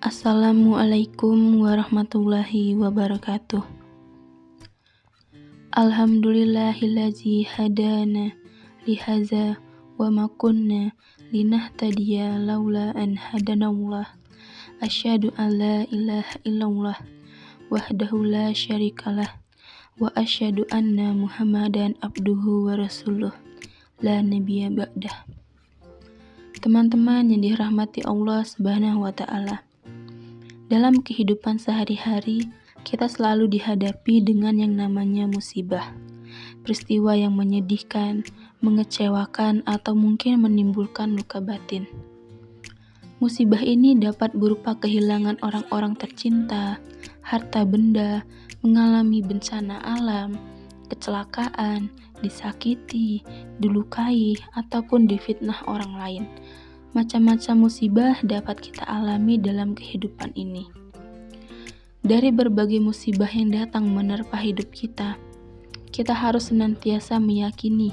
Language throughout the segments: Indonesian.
Assalamualaikum warahmatullahi wabarakatuh. Alhamdulillahillazi hadana lihaza wa ma kunna linahtadiya laula an hadanallah. Asyhadu an la ilaha illallah wahdahu la syarikalah wa asyhadu anna Muhammadan abduhu wa rasuluh la nabiyya ba'dah. Teman-teman yang dirahmati Allah Subhanahu wa taala. Dalam kehidupan sehari-hari, kita selalu dihadapi dengan yang namanya musibah. Peristiwa yang menyedihkan, mengecewakan, atau mungkin menimbulkan luka batin. Musibah ini dapat berupa kehilangan orang-orang tercinta, harta benda, mengalami bencana alam, kecelakaan, disakiti, dilukai, ataupun difitnah orang lain. Macam-macam musibah dapat kita alami dalam kehidupan ini. Dari berbagai musibah yang datang menerpa hidup kita harus senantiasa meyakini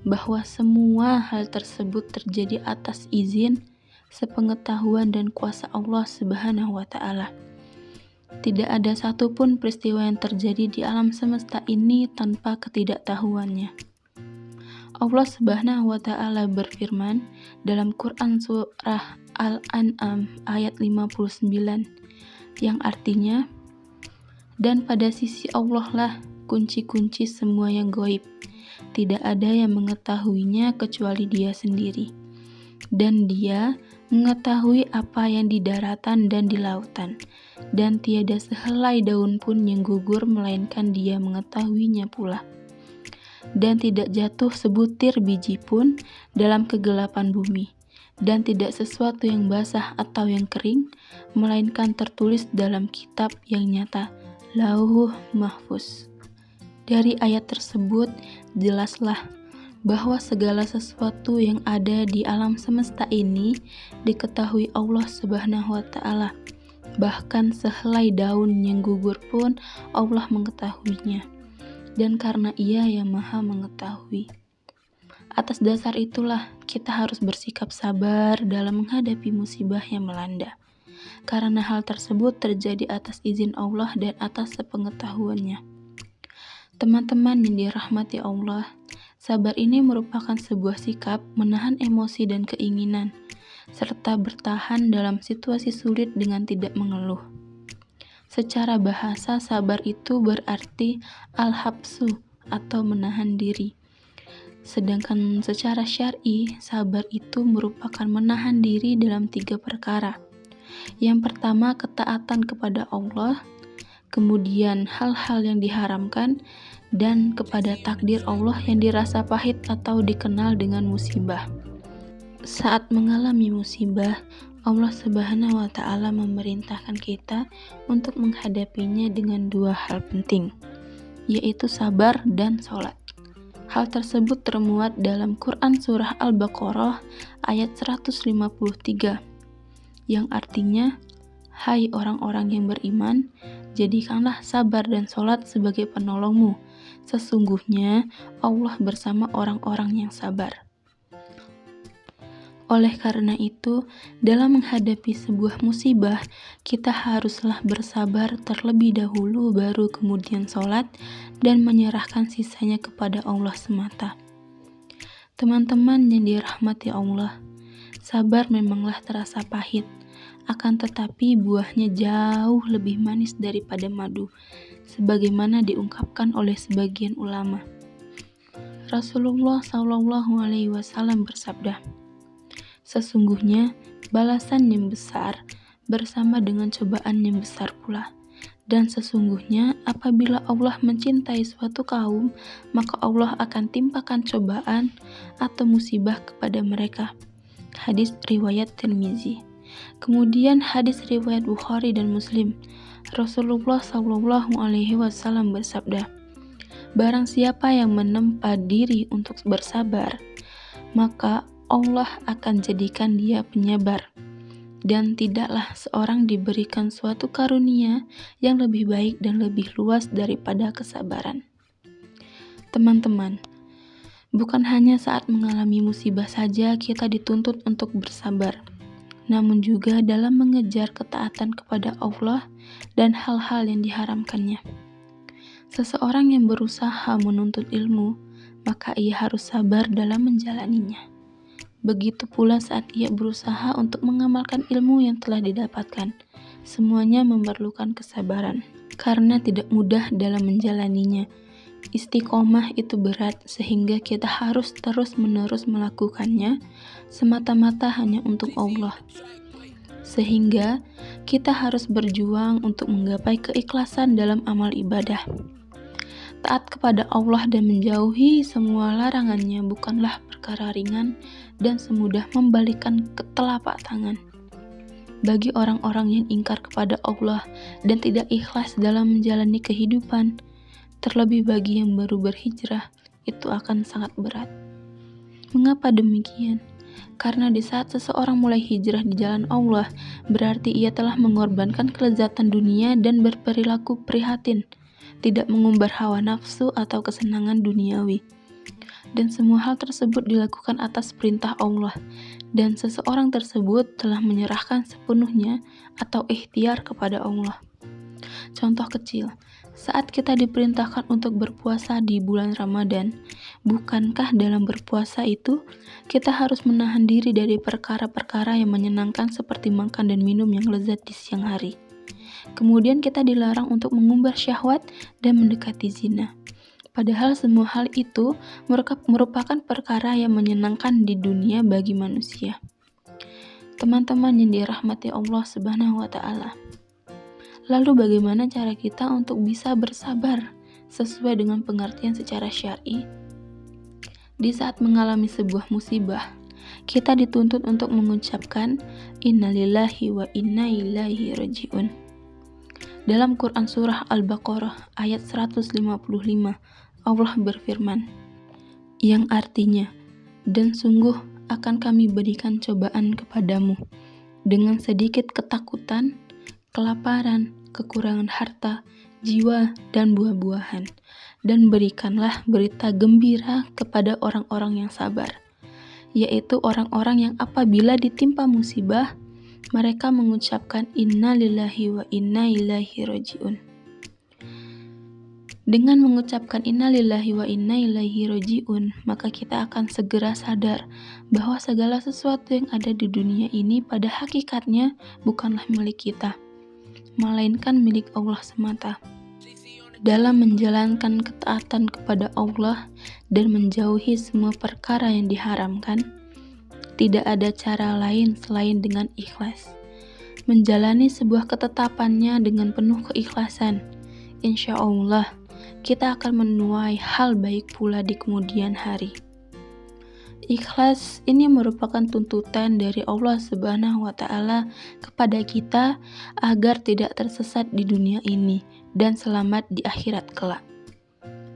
bahwa semua hal tersebut terjadi atas izin, sepengetahuan dan kuasa Allah Subhanahu wa taala. Tidak ada satupun peristiwa yang terjadi di alam semesta ini tanpa ketidaktahuannya. Allah Subhanahu wa taala berfirman dalam Quran surah Al-An'am ayat 59 yang artinya, dan pada sisi Allah lah kunci-kunci semua yang gaib. Tidak ada yang mengetahuinya kecuali Dia sendiri. Dan Dia mengetahui apa yang di daratan dan di lautan. Dan tiada sehelai daun pun yang gugur melainkan Dia mengetahuinya pula. Dan tidak jatuh sebutir biji pun dalam kegelapan bumi, dan tidak sesuatu yang basah atau yang kering, melainkan tertulis dalam kitab yang nyata, Lauh Mahfuz. Dari ayat tersebut, jelaslah bahwa segala sesuatu yang ada di alam semesta ini diketahui Allah Subhanahu wa taala. Bahkan sehelai daun yang gugur pun Allah mengetahuinya. Dan karena Ia yang Maha mengetahui. Atas dasar itulah kita harus bersikap sabar dalam menghadapi musibah yang melanda. Karena hal tersebut terjadi atas izin Allah dan atas sepengetahuannya. Teman-teman yang dirahmati Allah, sabar ini merupakan sebuah sikap menahan emosi dan keinginan, serta bertahan dalam situasi sulit dengan tidak mengeluh. Secara bahasa, sabar itu berarti al-habsu atau menahan diri. Sedangkan secara syar'i, sabar itu merupakan menahan diri dalam 3 perkara. Yang pertama, ketaatan kepada Allah, kemudian hal-hal yang diharamkan, dan kepada takdir Allah yang dirasa pahit atau dikenal dengan musibah. Saat mengalami musibah, Allah Subhanahu wa taala memerintahkan kita untuk menghadapinya dengan 2 hal penting, yaitu sabar dan sholat. Hal tersebut termuat dalam Quran surah Al-Baqarah ayat 153, yang artinya, hai orang-orang yang beriman, jadikanlah sabar dan sholat sebagai penolongmu. Sesungguhnya Allah bersama orang-orang yang sabar. Oleh karena itu, dalam menghadapi sebuah musibah, kita haruslah bersabar terlebih dahulu baru kemudian sholat dan menyerahkan sisanya kepada Allah semata. Teman-teman yang dirahmati Allah, sabar memanglah terasa pahit, akan tetapi buahnya jauh lebih manis daripada madu, sebagaimana diungkapkan oleh sebagian ulama. Rasulullah SAW bersabda, sesungguhnya balasan yang besar bersama dengan cobaan yang besar pula. Dan sesungguhnya apabila Allah mencintai suatu kaum, maka Allah akan timpakan cobaan atau musibah kepada mereka. Hadis riwayat Tirmizi. Kemudian hadis riwayat Bukhari dan Muslim. Rasulullah SAW bersabda, barang siapa yang menempa diri untuk bersabar, maka Allah akan jadikan dia penyabar, dan tidaklah seorang diberikan suatu karunia yang lebih baik dan lebih luas daripada kesabaran. Teman-teman, bukan hanya saat mengalami musibah saja kita dituntut untuk bersabar, namun juga dalam mengejar ketaatan kepada Allah dan hal-hal yang diharamkannya. Seseorang yang berusaha menuntut ilmu, maka ia harus sabar dalam menjalaninya. Begitu pula saat ia berusaha untuk mengamalkan ilmu yang telah didapatkan. Semuanya memerlukan kesabaran, karena tidak mudah dalam menjalaninya. Istiqomah itu berat sehingga kita harus terus-menerus melakukannya semata-mata hanya untuk Allah. Sehingga kita harus berjuang untuk menggapai keikhlasan dalam amal ibadah. Taat kepada Allah dan menjauhi semua larangannya bukanlah perkara ringan dan semudah membalikkan telapak tangan. Bagi orang-orang yang ingkar kepada Allah dan tidak ikhlas dalam menjalani kehidupan, terlebih bagi yang baru berhijrah, itu akan sangat berat. Mengapa demikian? Karena di saat seseorang mulai hijrah di jalan Allah, berarti ia telah mengorbankan kelezatan dunia dan berperilaku prihatin, tidak mengumbar hawa nafsu atau kesenangan duniawi. Dan semua hal tersebut dilakukan atas perintah Allah, dan seseorang tersebut telah menyerahkan sepenuhnya atau ikhtiar kepada Allah. Contoh kecil, saat kita diperintahkan untuk berpuasa di bulan Ramadan, bukankah dalam berpuasa itu kita harus menahan diri dari perkara-perkara yang menyenangkan seperti makan dan minum yang lezat di siang hari? Kemudian kita dilarang untuk mengumbar syahwat dan mendekati zina. Padahal semua hal itu merupakan perkara yang menyenangkan di dunia bagi manusia. Teman-teman yang dirahmati Allah Subhanahu wa Ta'ala. Lalu bagaimana cara kita untuk bisa bersabar sesuai dengan pengertian secara syar'i? Di saat mengalami sebuah musibah, kita dituntut untuk mengucapkan innalillahi wa inna ilaihi raji'un. Dalam Quran Surah Al-Baqarah ayat 155, Allah berfirman, yang artinya, dan sungguh akan kami berikan cobaan kepadamu dengan sedikit ketakutan, kelaparan, kekurangan harta, jiwa, dan buah-buahan. Dan berikanlah berita gembira kepada orang-orang yang sabar, yaitu orang-orang yang apabila ditimpa musibah, mereka mengucapkan inna lillahi wa inna ilaihi raji'un. Dengan mengucapkan inna lillahi wa inna ilaihi raji'un, maka kita akan segera sadar bahwa segala sesuatu yang ada di dunia ini pada hakikatnya bukanlah milik kita, melainkan milik Allah semata. Dalam menjalankan ketaatan kepada Allah dan menjauhi semua perkara yang diharamkan, tidak ada cara lain selain dengan ikhlas. Menjalani sebuah ketetapannya dengan penuh keikhlasan, insya Allah kita akan menuai hal baik pula di kemudian hari. Ikhlas ini merupakan tuntutan dari Allah Subhanahu wa Ta'ala kepada kita agar tidak tersesat di dunia ini dan selamat di akhirat kelak.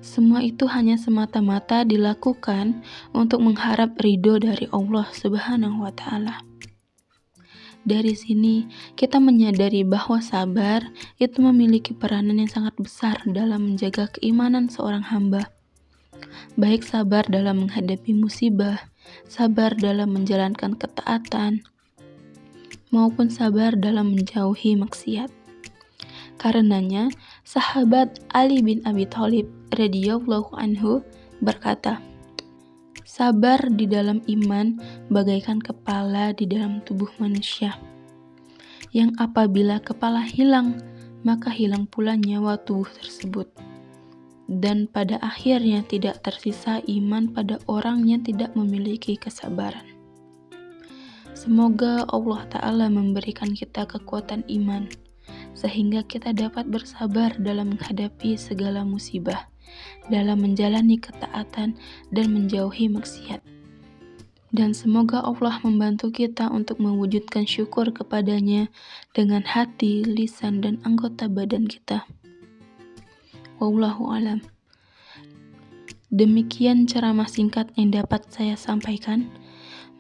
Semua itu hanya semata-mata dilakukan untuk mengharap ridho dari Allah Subhanahu wa Ta'ala. Dari sini kita menyadari bahwa sabar itu memiliki peranan yang sangat besar dalam menjaga keimanan seorang hamba. Baik sabar dalam menghadapi musibah, sabar dalam menjalankan ketaatan, maupun sabar dalam menjauhi maksiat. Karenanya, sahabat Ali bin Abi Thalib radhiyallahu anhu berkata, sabar di dalam iman bagaikan kepala di dalam tubuh manusia, yang apabila kepala hilang, maka hilang pula nyawa tubuh tersebut. Dan pada akhirnya tidak tersisa iman pada orang yang tidak memiliki kesabaran. Semoga Allah Ta'ala memberikan kita kekuatan iman, sehingga kita dapat bersabar dalam menghadapi segala musibah, dalam menjalani ketaatan dan menjauhi maksiat. Dan semoga Allah membantu kita untuk mewujudkan syukur kepadanya dengan hati, lisan, dan anggota badan kita. Wallahu alam. Demikian ceramah singkat yang dapat saya sampaikan.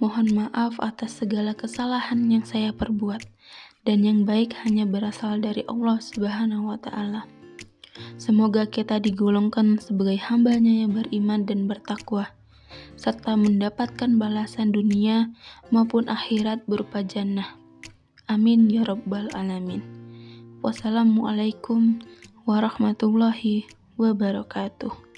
Mohon maaf atas segala kesalahan yang saya perbuat, dan yang baik hanya berasal dari Allah Subhanahu wa Ta'ala. Semoga kita digolongkan sebagai hamba-Nya yang beriman dan bertakwa, serta mendapatkan balasan dunia maupun akhirat berupa jannah. Amin ya rabbal alamin. Wassalamualaikum warahmatullahi wabarakatuh.